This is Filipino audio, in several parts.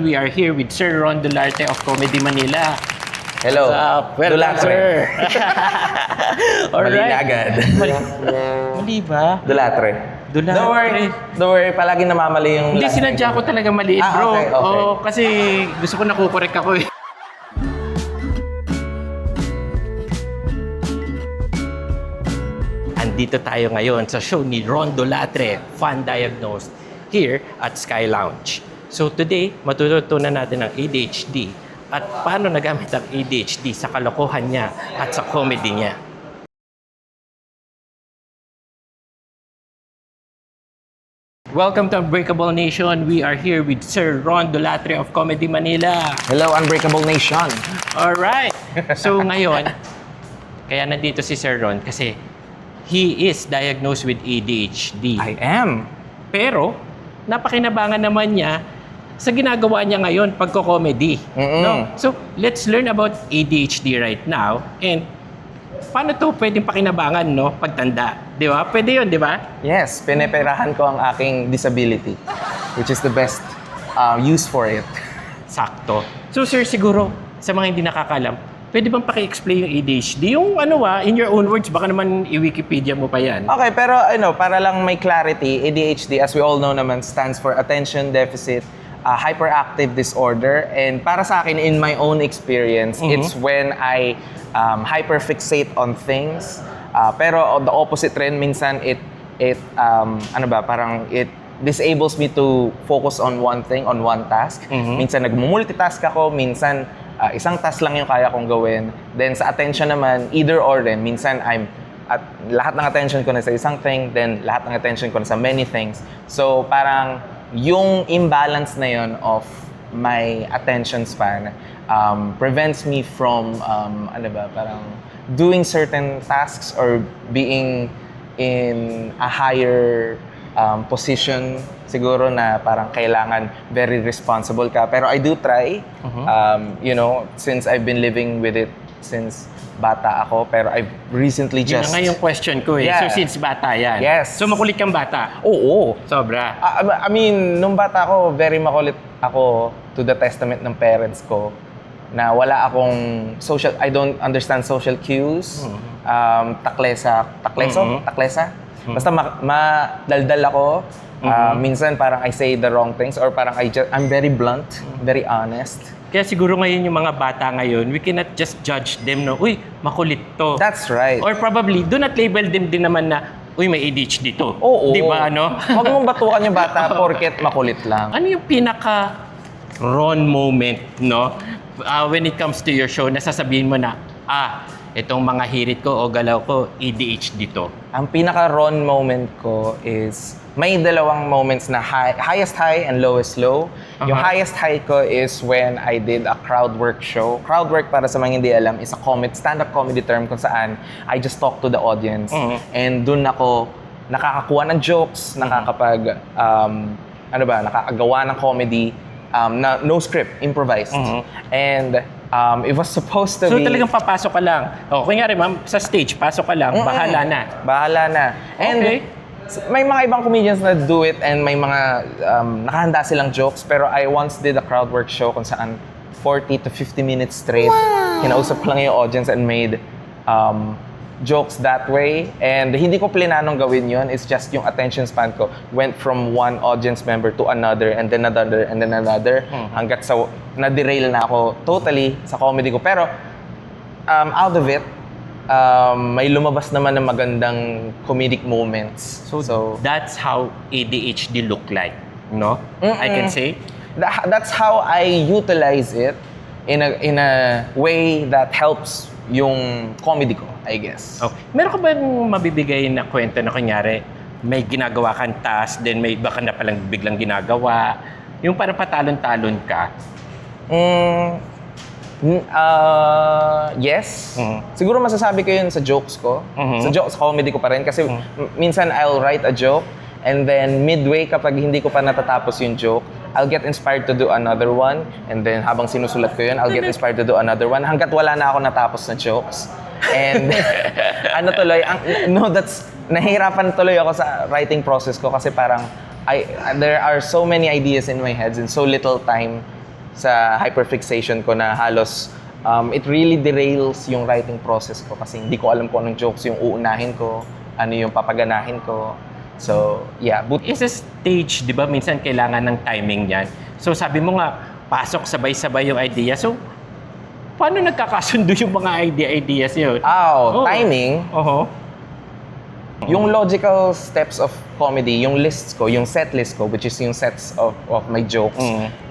We are here with Sir Ron Dularte of Comedy Manila. Hello. What's up? Welcome, Dulatre. sir. Mali na agad. Mali ba? Dulatre. Dulatre. Don't worry, palagi namamali yung Hindi, last sinadya name. ko talaga maliit, bro. Okay. Oo, kasi gusto ko nakukorek ako eh. Andito tayo ngayon sa show ni Ron Dulatre, Fan Diagnosed, here at Sky Lounge. So today, matututunan natin ang ADHD at paano nagamit ang ADHD sa kalokohan niya at sa comedy niya. Welcome to Unbreakable Nation. We are here with Sir Ron Dulatre of Comedy Manila. Hello, Unbreakable Nation. Alright. So ngayon, kaya nandito si Sir Ron kasi he is diagnosed with ADHD. I am. Pero, napakinabangan naman niya sa ginagawa niya ngayon pagko-comedy. No? So, let's learn about ADHD right now and paano to pwedeng pakinabangan, no? Pagtanda. Di ba? Pwede yun, di ba? Yes, pineperahan ko ang aking disability, which is the best use for it. Sakto. So, sir, siguro, sa mga hindi nakakalam, pwede bang paki-explain yung ADHD? Yung in your own words, baka naman i-Wikipedia mo pa yan. Okay, pero para lang may clarity, ADHD, as we all know naman, stands for Attention Deficit Hyperactive Disorder. And para sa akin, in my own experience, it's when I hyperfixate on things. Pero the opposite rin, minsan it disables me to focus on one thing, on one task. Minsan nag-multitask ako, minsan isang task lang yung kaya kong gawin. Then sa attention naman, either or rin. Minsan lahat ng attention ko na sa isang thing, then lahat ng attention ko na sa many things. So parang yung imbalance na yun of my attention span prevents me from parang doing certain tasks or being in a higher position siguro na parang kailangan very responsible ka. Pero I do try, since I've been living with it since bata ako. Pero I've recently Yun na nga yung question ko eh. Yeah. So, since bata yan. Yes. So, makulit kang bata? Oo. Sobra. I mean, nung bata ako, very makulit ako to the testament ng parents ko na wala akong I don't understand social cues. Taklesa. Basta madaldal ako. Minsan parang I say the wrong things or parang I'm very blunt, very honest. Kaya siguro ngayon yung mga bata ngayon, we cannot just judge them, no? Uy, makulit to. That's right. Or probably, do not label them din naman na, uy, may ADHD to. Oo. Di ba, ano? Huwag mong batukan yung bata porket makulit lang. Ano yung pinaka-Ron moment, no? When it comes to your show, nasasabihin mo na, itong mga hirit ko o galaw ko, ADHD to. Ang pinaka-Ron moment ko is, may dalawang moments na highest high and lowest low. Yung highest high ko is when I did a crowd work show. Crowd work, para sa mga hindi alam, is a stand-up comedy term kung saan I just talk to the audience. And dun ako nakakakuha ng jokes, nakakagawa ng comedy, no script, improvised. And it was supposed to be... So talagang papasok ka lang. O, kunyari ma'am, sa stage, pasok ka lang, bahala na. Bahala na. And Okay. may mga ibang comedians na do it and may mga nakahanda silang jokes. Pero I once did a crowd work show kung saan 40 to 50 minutes straight. Kinausap ko lang yung audience and made jokes that way. And hindi ko plinanong gawin yun. It's just yung attention span ko went from one audience member to another and then another and then another. Hanggat sa na-derail na ako totally sa comedy ko. Pero out of it, may lumabas naman ng magandang comedic moments. So that's how ADHD look like, no? I can say. That's how I utilize it in a way that helps yung comedy ko, I guess. Okay. Meron ka ba mabibigay na kwento na kunyari, may ginagawa kang task, then may baka na palang biglang ginagawa, yung parang patalon-talon ka? Yes. Siguro masasabi ko yun sa jokes ko. Sa comedy ko pa rin. Kasi minsan I'll write a joke and then midway kapag hindi ko pa natatapos yung joke, I'll get inspired to do another one. And then habang sinusulat ko yun, I'll get inspired to do another one. Hanggat wala na ako natapos na jokes. And nahihirapan tuloy ako sa writing process ko kasi parang there are so many ideas in my head and so little time sa hyperfixation ko na halos it really derails yung writing process ko kasi hindi ko alam kung anong jokes yung uunahin ko, ano yung papaganahin ko. So, yeah. Is a stage, di ba, minsan kailangan ng timing yan. So, sabi mo nga, pasok sabay-sabay yung idea. So, paano nagkakasundo yung mga ideas yun? Timing. Yung logical steps of comedy, yung lists ko, yung set list ko, which is yung sets of my jokes,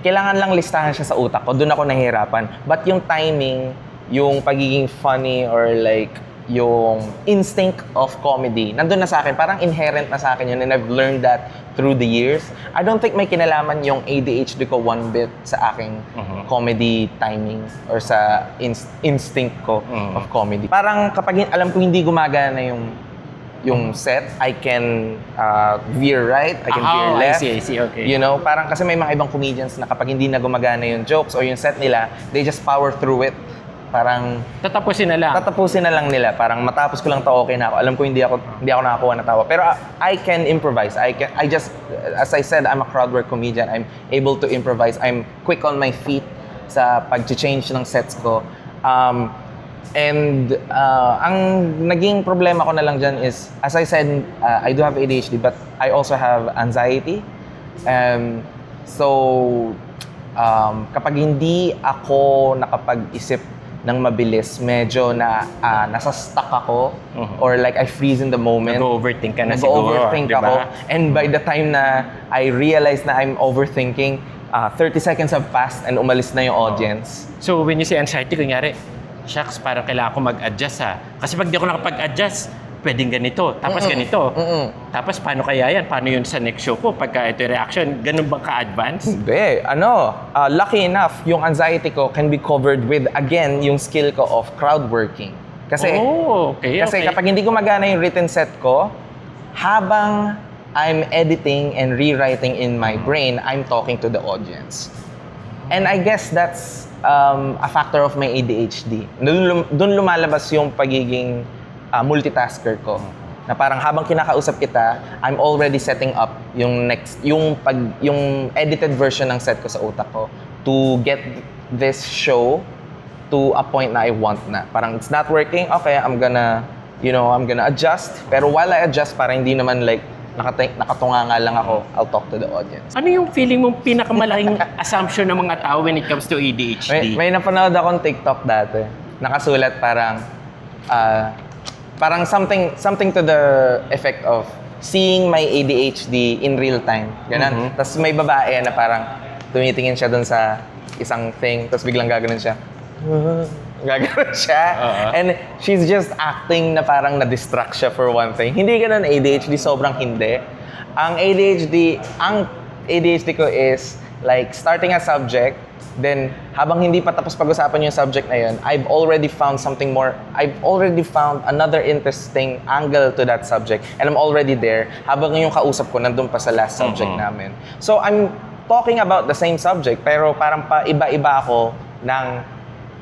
kailangan lang listahan siya sa utak ko. Doon ako nahihirapan. But yung timing, yung pagiging funny or like yung instinct of comedy, nandun na sa akin. Parang inherent na sa akin yun and I've learned that through the years. I don't think may kinalaman yung ADHD ko one bit sa aking comedy timing or sa instinct ko of comedy. Parang kapag alam ko hindi gumagana yung set, I can veer right, I can veer left. I see, okay. You know, parang kasi may mga ibang comedians na kapag hindi na gumagana yung jokes or yung set nila, they just power through it. Parang tatapusin na lang nila. Parang matapos ko lang to, okay na ako. Alam ko hindi ako nakakuha ng tawa. Pero I can improvise. I just, as I said, I'm a crowd work comedian. I'm able to improvise. I'm quick on my feet sa pag-change ng sets ko. And ang naging problema ko na lang dyan is, as I said, I do have ADHD, but I also have anxiety. So, kapag hindi ako nakapag-isip ng mabilis, medyo nasa-stuck ako or like I freeze in the moment. Nag-overthink ka na siguro. Nag-overthink diba? ako. And by the time na I realize na I'm overthinking, 30 seconds have passed and umalis na yung audience. So when you say anxiety, kunyari, shucks, parang kailangan ko mag-adjust Kasi pag di ako nakapag-adjust, pwedeng ganito, tapos ganito. Tapos paano kaya yan? Paano yun sa next show ko? Pagka ito yung reaction, ganun bang ka-advance? Hindi. Lucky enough, yung anxiety ko can be covered with, again, yung skill ko of crowd working. Kasi kapag hindi gumagana yung written set ko, habang I'm editing and rewriting in my brain, I'm talking to the audience. And I guess that's a factor of my ADHD. Doon lumalabas yung pagiging multitasker ko. Na parang habang kinakausap kita, I'm already setting up yung edited version ng set ko sa utak ko to get this show to a point na I want na. Parang it's not working, okay, I'm gonna adjust. Pero while I adjust, parang hindi naman like nakatunga nga lang ako, I'll talk to the audience. Ano yung feeling mong pinakamalaking assumption ng mga tao when it comes to ADHD? May napanood akong TikTok dati. Nakasulat parang something to the effect of seeing my ADHD in real time. Ganun. Tapos may babae na parang tumitingin siya dun sa isang thing, tapos biglang gaganon siya. Gaganon siya. And she's just acting na parang na-distract siya for one thing. Hindi ganun ADHD, sobrang hindi. Ang ADHD ko is like starting a subject, then habang hindi pa tapos pag-usapan yung subject na yun, I've already found another interesting angle to that subject and I'm already there habang yung kausap ko nandun pa sa last subject namin. So I'm talking about the same subject pero parang pa iba-iba ako ng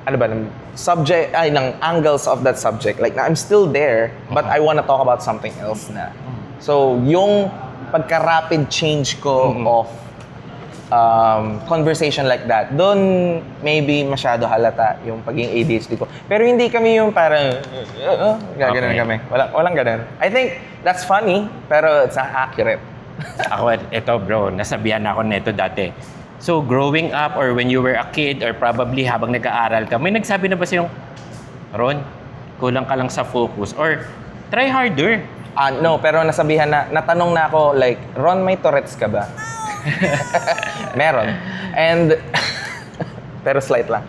ng angles of that subject. Like I'm still there but I want to talk about something else na. So yung pagka-rapid change ko of conversation like that, doon maybe masyado halata yung pagiging ADHD ko. Pero hindi kami yung parang gaganon kami. Walang ganon. I think that's funny, pero it's not accurate. Ako, eto bro, nasabihan ako neto dati. So, growing up or when you were a kid or probably habang nag-aaral ka, may nagsabi na ba sa'yong, Ron, kulang ka lang sa focus or try harder? No, pero natanong na ako like, Ron, may Tourette's ka ba? Meron. And pero slight lang.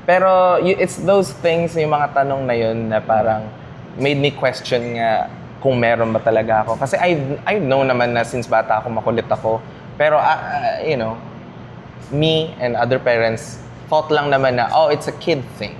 Pero it's those things, yung mga tanong na yun na parang made me question nga kung meron ba talaga ako. Kasi I know naman na since bata ako, makulit ako. Pero me and other parents thought lang naman na, it's a kid thing.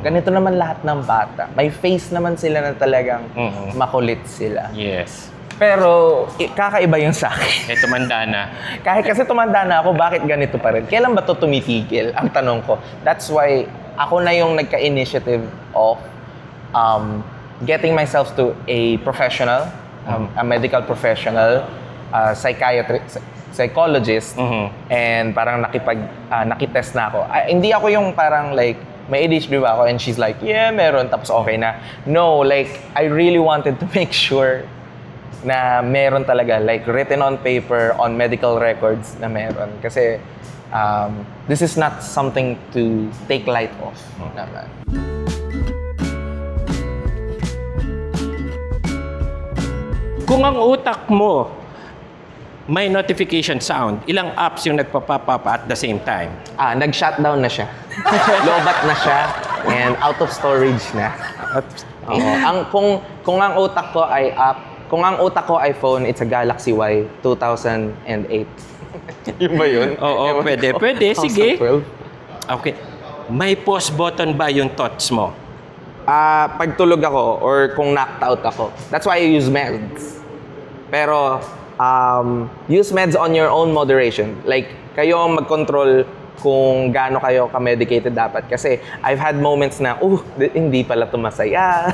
Ganito naman lahat ng bata. May face naman sila na talagang makulit sila. Yes. Pero kakaiba yung sa akin. Tumanda na. Kahit kasi tumanda na ako, bakit ganito pa rin? Kailan ba to tumitigil? Ang tanong ko. That's why ako na yung nagka-initiative of getting myself to a professional, a medical professional, psychologist and parang nakitest na ako. Hindi ako yung parang like, may ADHD ba ako? And she's like, yeah, meron. Tapos okay na. No, like, I really wanted to make sure na meron talaga, like written on paper, on medical records na meron. Kasi this is not something to take light of naman. Kung ang utak mo may notification sound, ilang apps yung nagpa-pop up at the same time? Nag-shutdown na siya. Lobat na siya and out of storage na. Oo. Kung ang utak ko ay kung ang utak ko ay phone, it's a Galaxy Y 2008. Yun ba yun? Oo, pwede. Sige. 2012. Okay. May pause button ba yung thoughts mo? Pag tulog ako or kung knocked out ako. That's why I use meds. Pero use meds on your own moderation. Like, kayo ang mag-control kung gaano kayo ka-medicated dapat. Kasi I've had moments na, hindi pala ito masaya.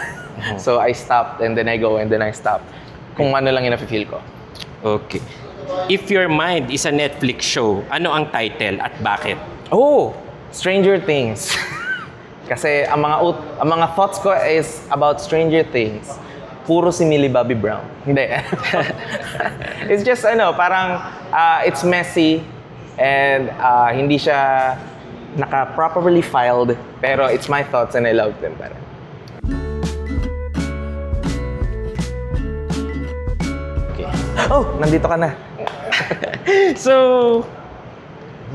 So I stopped and then I go and then I stop. Kung ano lang yung nafe-feel ko. Okay. If your mind is a Netflix show, ano ang title at bakit? Stranger Things. Kasi ang mga thoughts ko is about Stranger Things. Puro si Millie Bobby Brown. Hindi. It's just parang it's messy and hindi siya naka-properly filed, pero it's my thoughts and I love them parang. Okay. Nandito ka na. So,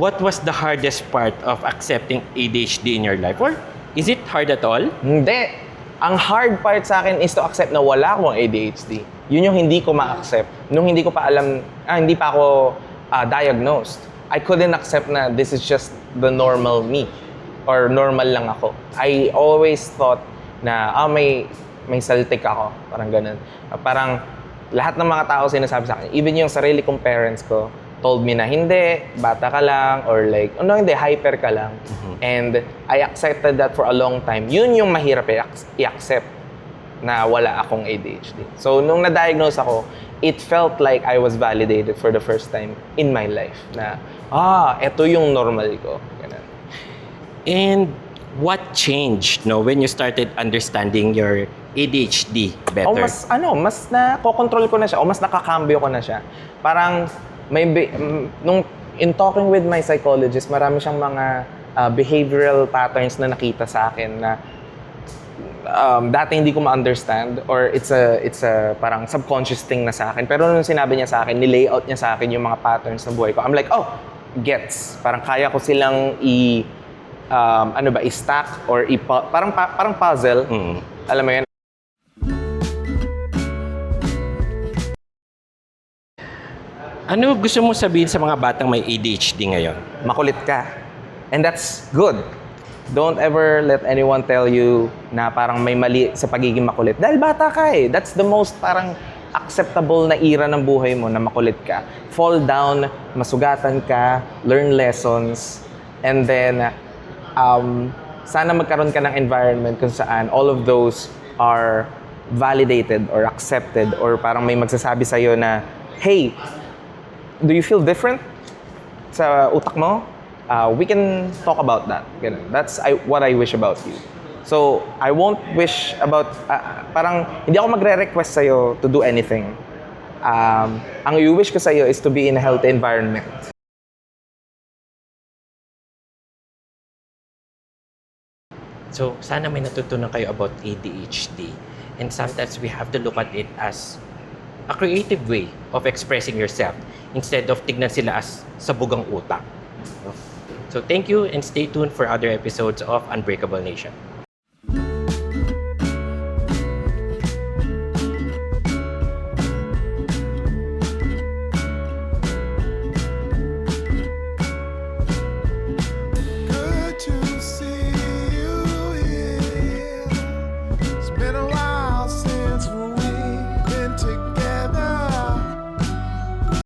what was the hardest part of accepting ADHD in your life? Or is it hard at all? Hindi. Ang hard part sa akin is to accept na wala akong ADHD. Yun yung hindi ko ma-accept. Nung hindi ko pa alam, hindi pa ako diagnosed. I couldn't accept na this is just the normal me. Or normal lang ako. I always thought na, may saltik ako. Parang ganun. Parang lahat ng mga tao sinasabi sa akin, even yung sarili kong parents ko, told me na hindi, bata ka lang, or like, hindi, hyper ka lang. And I accepted that for a long time. Yun yung mahirap i-accept na wala akong ADHD. So, nung na-diagnose ako, it felt like I was validated for the first time in my life na, eto yung normal ko. Ganun. And what changed when you started understanding your ADHD better? Mas na-control ko na siya, o mas nakakambyo ko na siya. Parang, in talking with my psychologist, marami siyang mga behavioral patterns na nakita sa akin na dati hindi ko ma-understand or it's a parang subconscious thing na sa akin. Pero nung sinabi niya sa akin, nilayout niya sa akin yung mga patterns ng buhay ko, I'm like, gets. Parang kaya ko silang i-stack or parang puzzle. Alam mo yun? Ano gusto mo sabihin sa mga batang may ADHD ngayon? Makulit ka. And that's good. Don't ever let anyone tell you na parang may mali sa pagiging makulit. Dahil bata ka eh. That's the most parang acceptable na era ng buhay mo na makulit ka. Fall down, masugatan ka, learn lessons, and then sana magkaroon ka ng environment kung saan all of those are validated or accepted or parang may magsasabi sa'yo na, hey, do you feel different sa utak mo? We can talk about that. Ganun. That's what I wish about you. So, I won't wish about, parang hindi ako magre-request sa'yo to do anything. Ang i-wish ko sa'yo is to be in a healthy environment. So, sana may natutunan kayo about ADHD. And sometimes we have to look at it as a creative way of expressing yourself instead of tignan sila as sabugang utak. So thank you and stay tuned for other episodes of Unbreakable Nation.